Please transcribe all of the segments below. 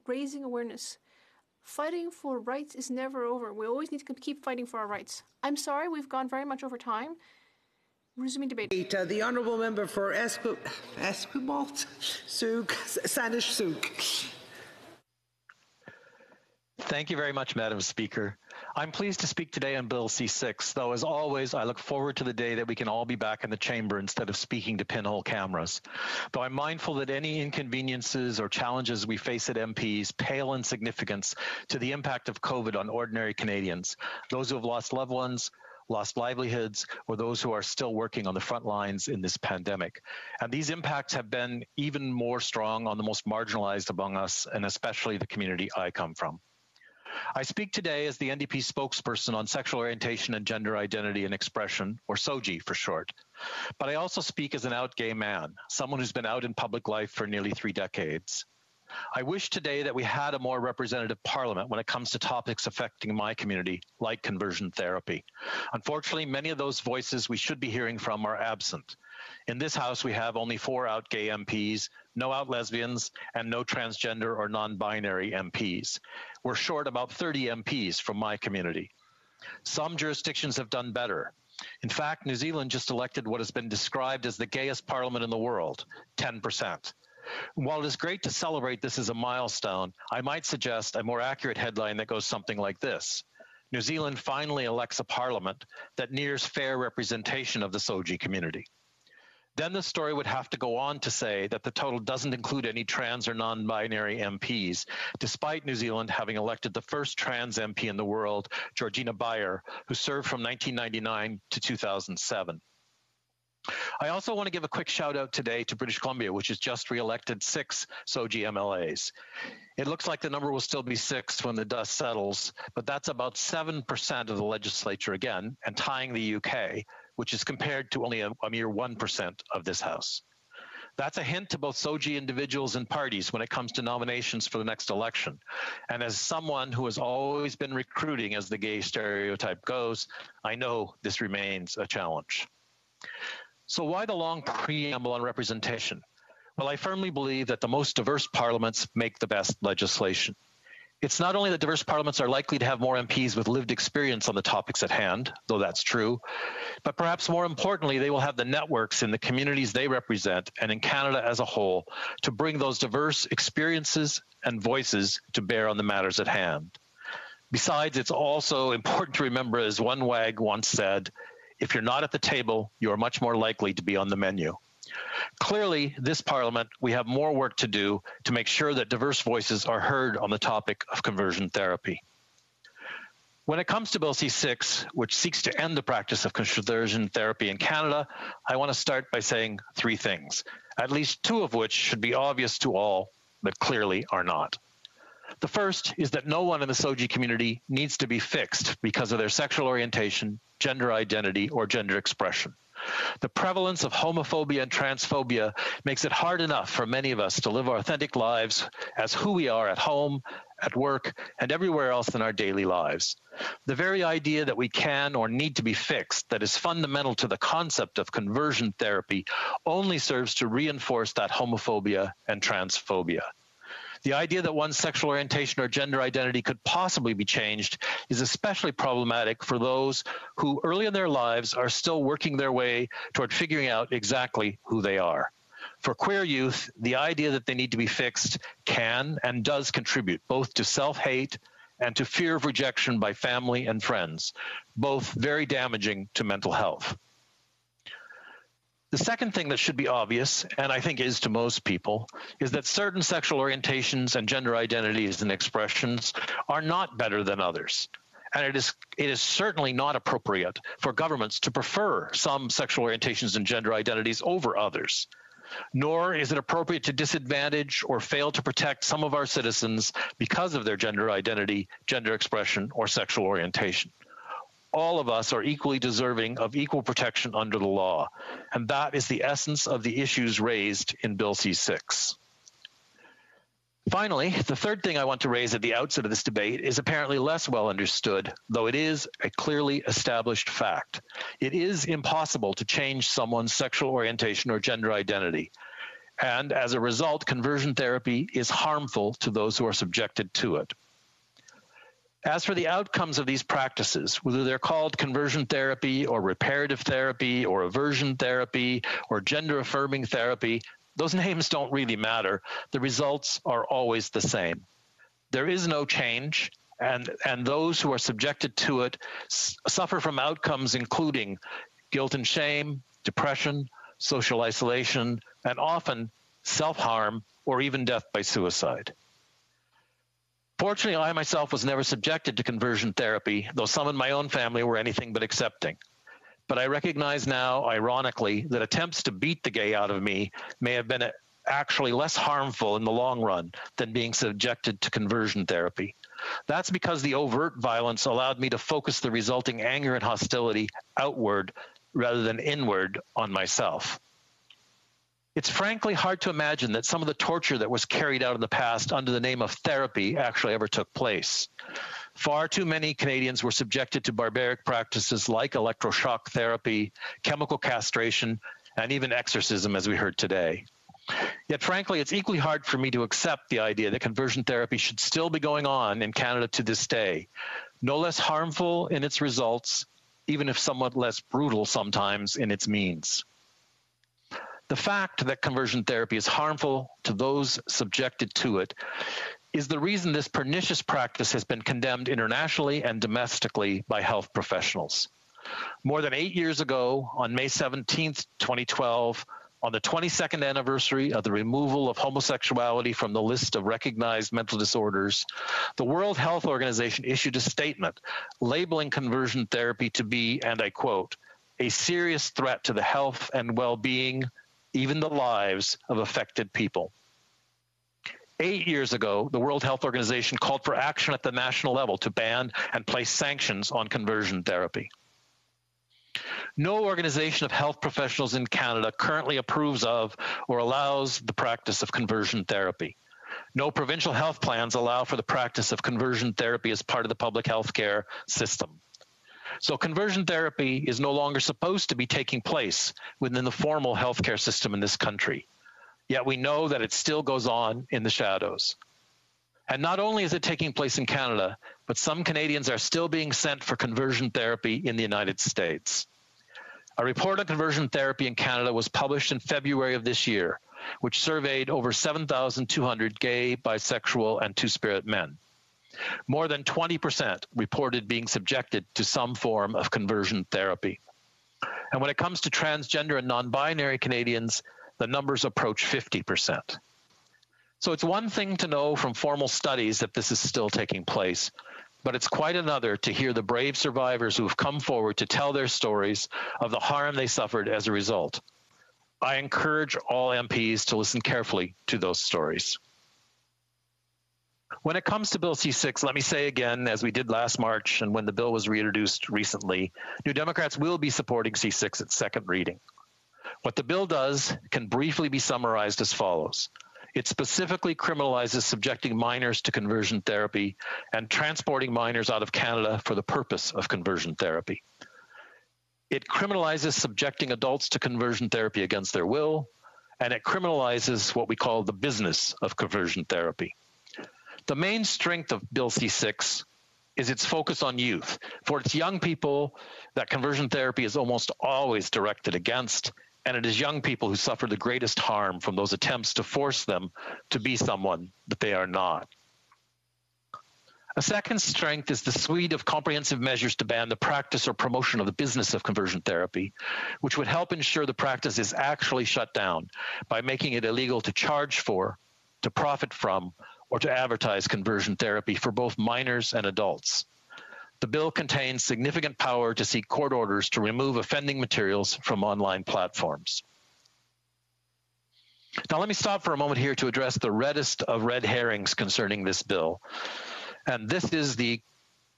raising awareness. Fighting for rights is never over. We always need to keep fighting for our rights. I'm sorry, we've gone very much over time. Resuming debate. The honourable member for Esquimalt Sanish. Thank you very much, Madam Speaker. I'm pleased to speak today on Bill C-6, though as always, I look forward to the day that we can all be back in the chamber instead of speaking to pinhole cameras. Though I'm mindful that any inconveniences or challenges we face at MPs pale in significance to the impact of COVID on ordinary Canadians, those who have lost loved ones, lost livelihoods, or those who are still working on the front lines in this pandemic. And these impacts have been even more strong on the most marginalized among us, and especially the community I come from. I speak today as the NDP spokesperson on sexual orientation and gender identity and expression, or SOGI for short. But I also speak as an out gay man, someone who's been out in public life for nearly 3 decades. I wish today that we had a more representative parliament when it comes to topics affecting my community, like conversion therapy. Unfortunately, many of those voices we should be hearing from are absent. In this House, we have only 4 out gay MPs, no out lesbians, and no transgender or non-binary MPs. We're short about 30 MPs from my community. Some jurisdictions have done better. In fact, New Zealand just elected what has been described as the gayest parliament in the world, 10%. While it is great to celebrate this as a milestone, I might suggest a more accurate headline that goes something like this. New Zealand finally elects a parliament that nears fair representation of the SOGI community. Then the story would have to go on to say that the total doesn't include any trans or non-binary MPs, despite New Zealand having elected the first trans MP in the world, Georgina Beyer, who served from 1999 to 2007. I also want to give a quick shout out today to British Columbia, which has just re-elected 6 SOGI MLAs. It looks like the number will still be 6 when the dust settles, but that's about 7% of the legislature again, and tying the UK, which is compared to only a mere 1% of this House. That's a hint to both SOGI individuals and parties when it comes to nominations for the next election. And as someone who has always been recruiting as the gay stereotype goes, I know this remains a challenge. So why the long preamble on representation? Well, I firmly believe that the most diverse parliaments make the best legislation. It's not only that diverse parliaments are likely to have more MPs with lived experience on the topics at hand, though that's true, but perhaps more importantly, they will have the networks in the communities they represent and in Canada as a whole to bring those diverse experiences and voices to bear on the matters at hand. Besides, it's also important to remember, as one wag once said, if you're not at the table, you are much more likely to be on the menu. Clearly, this Parliament, we have more work to do to make sure that diverse voices are heard on the topic of conversion therapy. When it comes to Bill C-6, which seeks to end the practice of conversion therapy in Canada, I want to start by saying 3 things, at least 2 of which should be obvious to all, but clearly are not. The first is that no one in the SOGI community needs to be fixed because of their sexual orientation, gender identity, or gender expression. The prevalence of homophobia and transphobia makes it hard enough for many of us to live our authentic lives as who we are at home, at work, and everywhere else in our daily lives. The very idea that we can or need to be fixed, that is fundamental to the concept of conversion therapy, only serves to reinforce that homophobia and transphobia. The idea that one's sexual orientation or gender identity could possibly be changed is especially problematic for those who early in their lives are still working their way toward figuring out exactly who they are. For queer youth, the idea that they need to be fixed can and does contribute both to self-hate and to fear of rejection by family and friends, both very damaging to mental health. The second thing that should be obvious, and I think is to most people, is that certain sexual orientations and gender identities and expressions are not better than others. And it is certainly not appropriate for governments to prefer some sexual orientations and gender identities over others. Nor is it appropriate to disadvantage or fail to protect some of our citizens because of their gender identity, gender expression, or sexual orientation. All of us are equally deserving of equal protection under the law, and that is the essence of the issues raised in Bill C-6. Finally, the third thing I want to raise at the outset of this debate is apparently less well understood, though it is a clearly established fact. It is impossible to change someone's sexual orientation or gender identity. and as a result, conversion therapy is harmful to those who are subjected to it. As for the outcomes of these practices, whether they're called conversion therapy or reparative therapy or aversion therapy or gender-affirming therapy, those names don't really matter. The results are always the same. There is no change, and those who are subjected to it suffer from outcomes including guilt and shame, depression, social isolation, and often self-harm or even death by suicide. Fortunately, I myself was never subjected to conversion therapy, though some in my own family were anything but accepting. But I recognize now, ironically, that attempts to beat the gay out of me may have been actually less harmful in the long run than being subjected to conversion therapy. That's because the overt violence allowed me to focus the resulting anger and hostility outward rather than inward on myself. It's frankly hard to imagine that some of the torture that was carried out in the past under the name of therapy actually ever took place. Far too many Canadians were subjected to barbaric practices like electroshock therapy, chemical castration, and even exorcism, as we heard today. Yet, frankly, it's equally hard for me to accept the idea that conversion therapy should still be going on in Canada to this day. No less harmful in its results, even if somewhat less brutal sometimes in its means. The fact that conversion therapy is harmful to those subjected to it is the reason this pernicious practice has been condemned internationally and domestically by health professionals. More than 8 years ago, on May 17th, 2012, on the 22nd anniversary of the removal of homosexuality from the list of recognized mental disorders, the World Health Organization issued a statement labeling conversion therapy to be, and I quote, a serious threat to the health and well-being, even the lives of affected people. 8 years ago, the World Health Organization called for action at the national level to ban and place sanctions on conversion therapy. No organization of health professionals in Canada currently approves of or allows the practice of conversion therapy. No provincial health plans allow for the practice of conversion therapy as part of the public health care system. So conversion therapy is no longer supposed to be taking place within the formal healthcare system in this country. Yet we know that it still goes on in the shadows. And not only is it taking place in Canada, but some Canadians are still being sent for conversion therapy in the United States. A report on conversion therapy in Canada was published in February of this year, which surveyed over 7,200 gay, bisexual, and two-spirit men. More than 20% reported being subjected to some form of conversion therapy. And when it comes to transgender and non-binary Canadians, the numbers approach 50%. So it's one thing to know from formal studies that this is still taking place, but it's quite another to hear the brave survivors who have come forward to tell their stories of the harm they suffered as a result. I encourage all MPs to listen carefully to those stories. When it comes to Bill C-6, let me say again, as we did last March and when the bill was reintroduced recently, New Democrats will be supporting C-6 at second reading. What the bill does can briefly be summarized as follows. It specifically criminalizes subjecting minors to conversion therapy and transporting minors out of Canada for the purpose of conversion therapy. It criminalizes subjecting adults to conversion therapy against their will, and it criminalizes what we call the business of conversion therapy. The main strength of Bill C-6 is its focus on youth. For its young people, that conversion therapy is almost always directed against, and it is young people who suffer the greatest harm from those attempts to force them to be someone that they are not. A second strength is the suite of comprehensive measures to ban the practice or promotion of the business of conversion therapy, which would help ensure the practice is actually shut down by making it illegal to charge for, to profit from, or to advertise conversion therapy for both minors and adults. The bill contains significant power to seek court orders to remove offending materials from online platforms. Now let me stop for a moment here to address the reddest of red herrings concerning this bill. And this is the,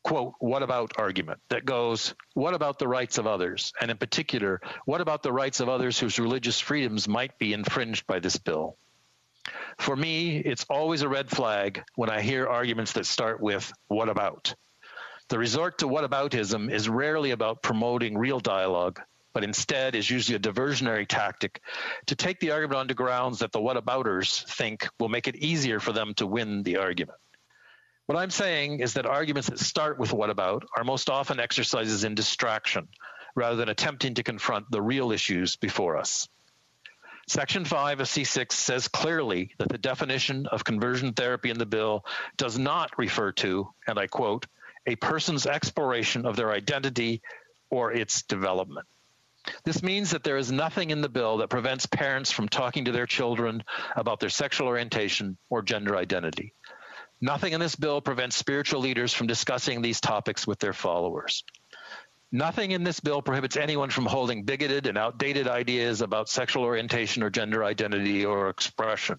quote, what about argument that goes, what about the rights of others? And in particular, what about the rights of others whose religious freedoms might be infringed by this bill? For me, it's always a red flag when I hear arguments that start with, what about? The resort to whataboutism is rarely about promoting real dialogue, but instead is usually a diversionary tactic to take the argument onto grounds that the whatabouters think will make it easier for them to win the argument. What I'm saying is that arguments that start with what about are most often exercises in distraction, rather than attempting to confront the real issues before us. Section 5 of C-6 says clearly that the definition of conversion therapy in the bill does not refer to, and I quote, a person's exploration of their identity or its development. This means that there is nothing in the bill that prevents parents from talking to their children about their sexual orientation or gender identity. Nothing in this bill prevents spiritual leaders from discussing these topics with their followers. Nothing in this bill prohibits anyone from holding bigoted and outdated ideas about sexual orientation or gender identity or expression.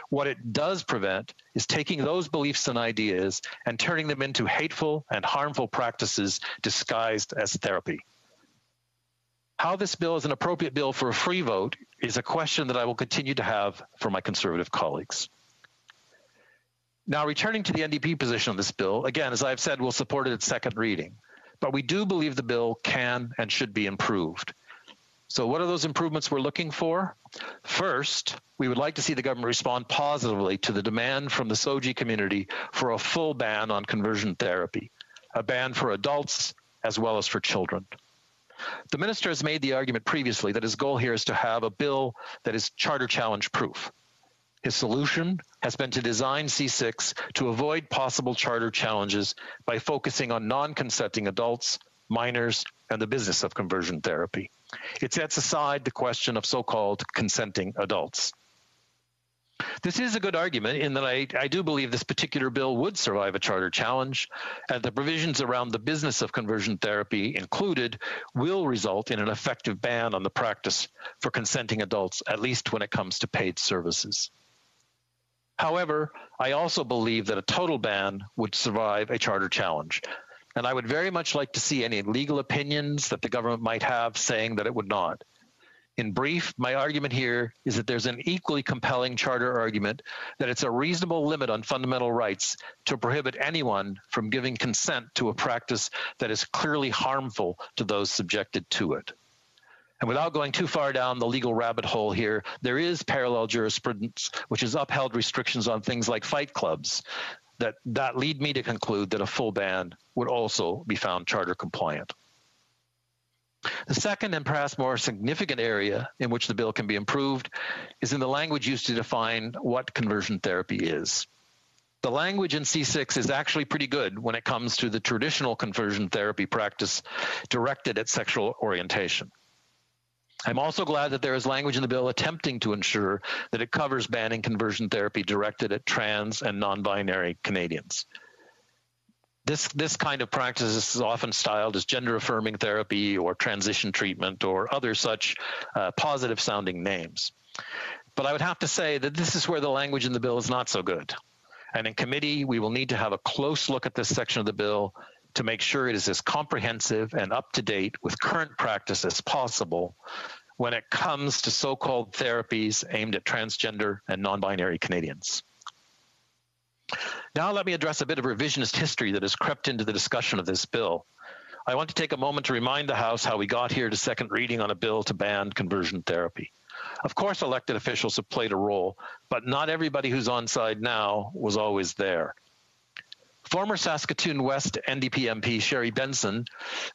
What it does prevent is taking those beliefs and ideas and turning them into hateful and harmful practices disguised as therapy. How this bill is an appropriate bill for a free vote is a question that I will continue to have for my Conservative colleagues. Now, returning to the NDP position on this bill, again, as I've said, we'll support it at second reading. But we do believe the bill can and should be improved. So what are those improvements we're looking for? First, we would like to see the government respond positively to the demand from the SOGI community for a full ban on conversion therapy, a ban for adults as well as for children. The minister has made the argument previously that his goal here is to have a bill that is charter challenge proof. His solution has been to design C-6 to avoid possible charter challenges by focusing on non-consenting adults, minors, and the business of conversion therapy. It sets aside the question of so-called consenting adults. This is a good argument in that I do believe this particular bill would survive a charter challenge, and the provisions around the business of conversion therapy included will result in an effective ban on the practice for consenting adults, at least when it comes to paid services. However, I also believe that a total ban would survive a charter challenge, and I would very much like to see any legal opinions that the government might have saying that it would not. In brief, my argument here is that there's an equally compelling charter argument that it's a reasonable limit on fundamental rights to prohibit anyone from giving consent to a practice that is clearly harmful to those subjected to it. And without going too far down the legal rabbit hole here, there is parallel jurisprudence which has upheld restrictions on things like fight clubs that lead me to conclude that a full ban would also be found charter compliant. The second and perhaps more significant area in which the bill can be improved is in the language used to define what conversion therapy is. The language in C-6 is actually pretty good when it comes to the traditional conversion therapy practice directed at sexual orientation. I'm also glad that there is language in the bill attempting to ensure that it covers banning conversion therapy directed at trans and non-binary Canadians. This kind of practice is often styled as gender-affirming therapy or transition treatment or other such positive-sounding names. But I would have to say that this is where the language in the bill is not so good. And in committee, we will need to have a close look at this section of the bill to make sure it is as comprehensive and up-to-date with current practice as possible when it comes to so-called therapies aimed at transgender and non-binary Canadians. Now let me address a bit of revisionist history that has crept into the discussion of this bill. I want to take a moment to remind the House how we got here to second reading on a bill to ban conversion therapy. Of course, elected officials have played a role, but not everybody who's on side now was always there. Former Saskatoon West NDP MP Sherry Benson,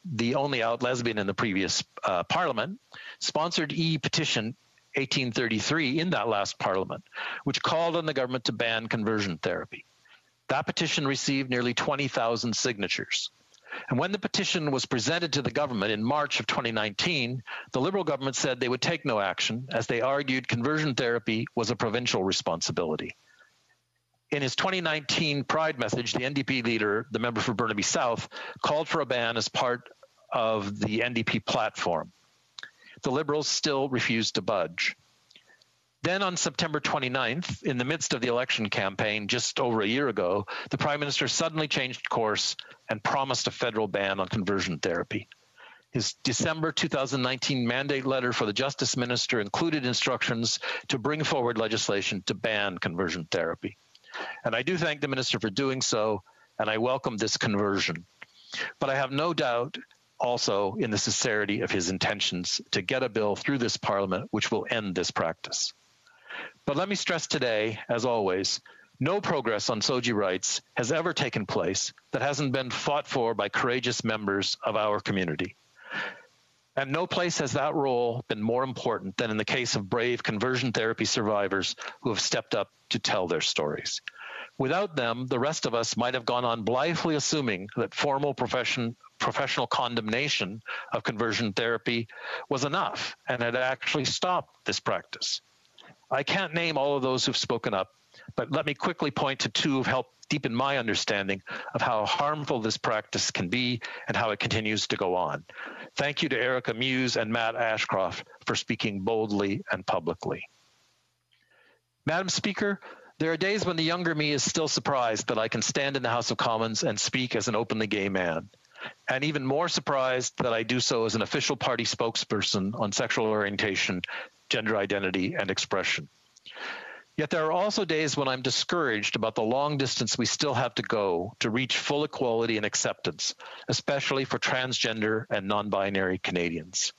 the only out lesbian in the previous parliament, sponsored petition 1833 in that last parliament, which called on the government to ban conversion therapy. That petition received nearly 20,000 signatures. And when the petition was presented to the government in March of 2019, the Liberal government said they would take no action as they argued conversion therapy was a provincial responsibility. In his 2019 Pride message, the NDP leader, the member for Burnaby South, called for a ban as part of the NDP platform. The Liberals still refused to budge. Then on September 29th, in the midst of the election campaign just over a year ago, the Prime Minister suddenly changed course and promised a federal ban on conversion therapy. His December 2019 mandate letter for the Justice Minister included instructions to bring forward legislation to ban conversion therapy. And I do thank the Minister for doing so, and I welcome this conversion. But I have no doubt also in the sincerity of his intentions to get a bill through this Parliament which will end this practice. But let me stress today, as always, no progress on SOGI rights has ever taken place that hasn't been fought for by courageous members of our community. And no place has that role been more important than in the case of brave conversion therapy survivors who have stepped up to tell their stories. Without them, the rest of us might have gone on blithely assuming that formal professional condemnation of conversion therapy was enough and had actually stopped this practice. I can't name all of those who've spoken up, but let me quickly point to two who've helped deepen my understanding of how harmful this practice can be and how it continues to go on. Thank you to Erica Muse and Matt Ashcroft for speaking boldly and publicly. Madam Speaker, there are days when the younger me is still surprised that I can stand in the House of Commons and speak as an openly gay man, and even more surprised that I do so as an official party spokesperson on sexual orientation, gender identity, and expression. Yet there are also days when I'm discouraged about the long distance we still have to go to reach full equality and acceptance, especially for transgender and non-binary Canadians.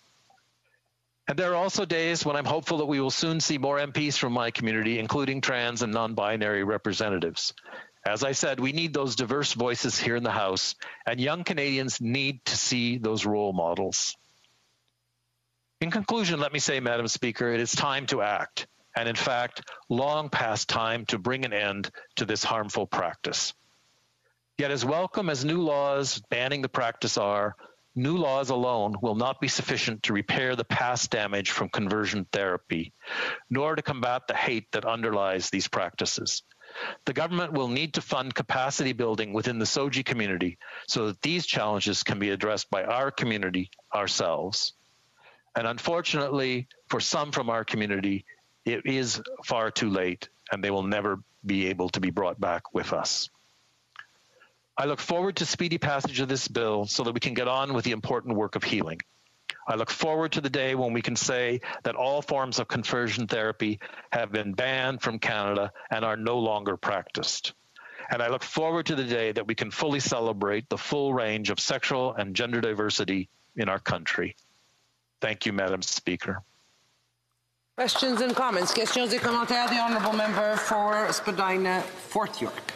And there are also days when I'm hopeful that we will soon see more MPs from my community, including trans and non-binary representatives. As I said, we need those diverse voices here in the House, and young Canadians need to see those role models. In conclusion, let me say, Madam Speaker, it is time to act, and in fact, long past time to bring an end to this harmful practice. Yet as welcome as new laws banning the practice are, new laws alone will not be sufficient to repair the past damage from conversion therapy, nor to combat the hate that underlies these practices. The government will need to fund capacity building within the SOGI community so that these challenges can be addressed by our community ourselves. And unfortunately, for some from our community, it is far too late, and they will never be able to be brought back with us. I look forward to speedy passage of this bill so that we can get on with the important work of healing. I look forward to the day when we can say that all forms of conversion therapy have been banned from Canada and are no longer practiced. And I look forward to the day that we can fully celebrate the full range of sexual and gender diversity in our country. Thank you, Madam Speaker. Questions and comments. Questions et commentaires. The Honourable Member for Spadina, Fort York.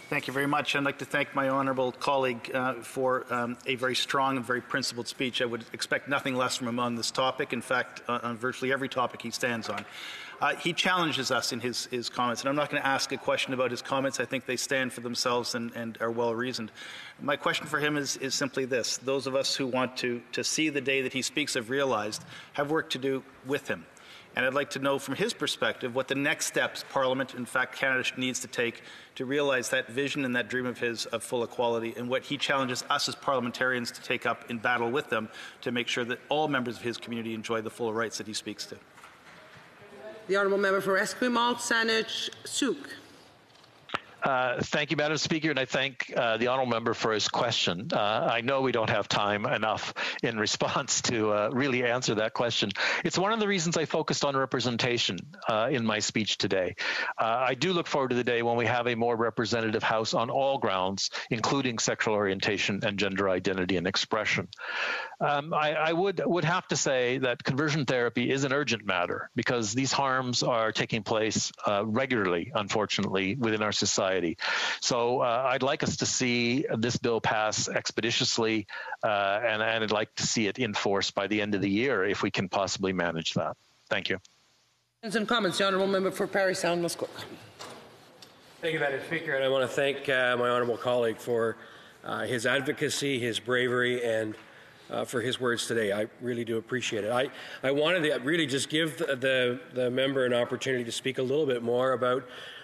Thank you very much. I'd like to thank my honourable colleague for a very strong and very principled speech. I would expect nothing less from him on this topic. In fact, on virtually every topic he stands on. He challenges us in his comments, and I'm not going to ask a question about his comments. I think they stand for themselves and are well reasoned. My question for him is simply this. Those of us who want to see the day that he speaks of realized have work to do with him. And I'd like to know from his perspective what the next steps Parliament, in fact Canada, needs to take to realize that vision and that dream of his of full equality, and what he challenges us as parliamentarians to take up in battle with them to make sure that all members of his community enjoy the full rights that he speaks to. The Honourable Member for Esquimalt, Saanich, Sooke. Thank you, Madam Speaker, and I thank the Honourable Member for his question. I know we don't have time enough in response to really answer that question. It's one of the reasons I focused on representation in my speech today. I do look forward to the day when we have a more representative House on all grounds, including sexual orientation and gender identity and expression. I would have to say that conversion therapy is an urgent matter because these harms are taking place regularly, unfortunately, within our society. So I'd like us to see this bill pass expeditiously, and I'd like to see it enforced by the end of the year if we can possibly manage that. Thank you. Questions and comments. The Honourable Member for Parry Sound, Muskoka. Thank you, Madam Speaker, and I want to thank my honourable colleague for his advocacy, his bravery, and for his words today. I really do appreciate it. I wanted to really just give the member an opportunity to speak a little bit more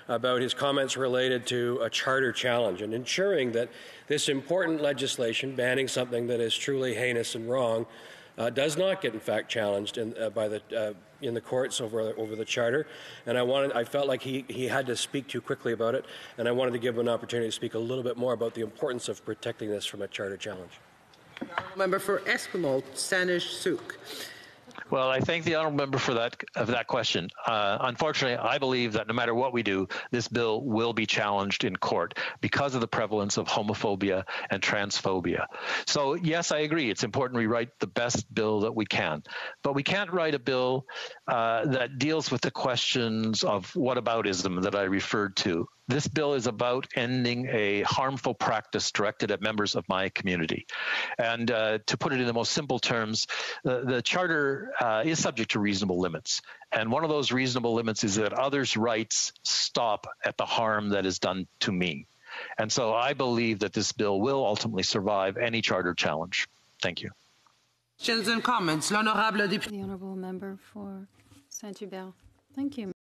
about his comments related to a charter challenge and ensuring that this important legislation banning something that is truly heinous and wrong does not get in fact challenged in the courts over the charter. And I felt like he had to speak too quickly about it, and I wanted to give him an opportunity to speak a little bit more about the importance of protecting this from a charter challenge. Member for Esquimalt, Saanich, Sooke. Well, I thank the honourable member for that question. Unfortunately, I believe that no matter what we do, this bill will be challenged in court because of the prevalence of homophobia and transphobia. So, yes, I agree. It's important we write the best bill that we can. But we can't write a bill that deals with the questions of whataboutism that I referred to. This bill is about ending a harmful practice directed at members of my community. And to put it in the most simple terms, the Charter is subject to reasonable limits. And one of those reasonable limits is that others' rights stop at the harm that is done to me. And so I believe that this bill will ultimately survive any Charter challenge. Thank you. Questions and comments. L'honorable député. The honourable member for Saint-Hubert. Thank you.